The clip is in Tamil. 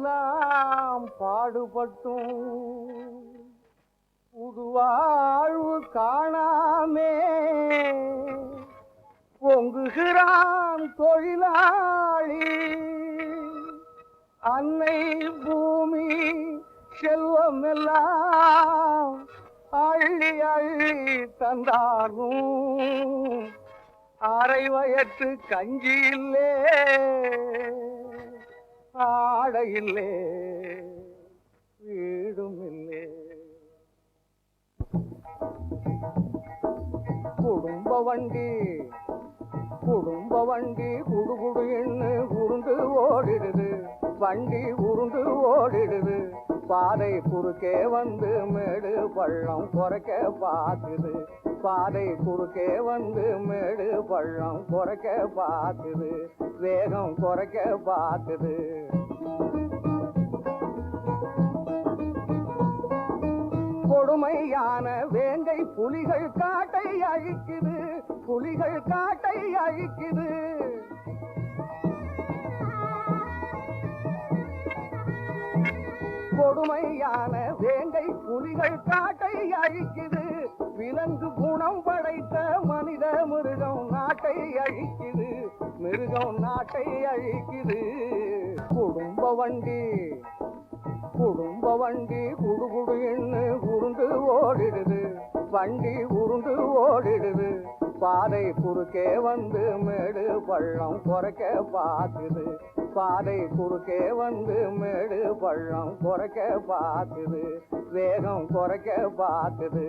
எல்லாம் பாடுபட்டும் புதுவாழ்வு காணாமே பொங்குகிறான் தொழிலாளி. அன்னை பூமி செல்வம் எல்லாம் அள்ளி அள்ளி தந்தாரும் அரை வயற்று கஞ்சி இல்லே ஆடை இல்லே வீடும் இல்லே. குடும்ப வண்டி குடுகுடு எண்ணு உருண்டு ஓடிடுது, வண்டி உருண்டு ஓடிடுது. பாதை குறுக்கே வந்து மேடு பள்ளம் குறைக்க பார்க்குது, பாதை குறுக்கே வந்து மேடு பள்ளம் குறைக்க பார்க்குது, வேகம் குறைக்க பார்க்குது. கொடுமையான வேங்கை புலிகள் காட்டை அழிக்குது, புலிகள் காட்டை அழிக்குது. கொடுமையான வேங்கை புலிகள் காட்டை அழிக்குது, விலங்கு குணம் படைத்த மனித மிருகம் நாட்டை அழிக்குது, மிருகம் நாட்டை அழிக்குது. குடும்ப வண்டி குடுகுடு எண்ணு உருண்டு ஓடிடுது, வண்டி உருண்டு ஓடிடுது. பாதை குறுக்கே வந்து மேடு பள்ளம் குறைக்க பார்க்குது, பாதை குறுக்கே வந்து மேடு பள்ளம் குறைக்க பார்க்குது, வேகம் குறைக்க பார்க்குது.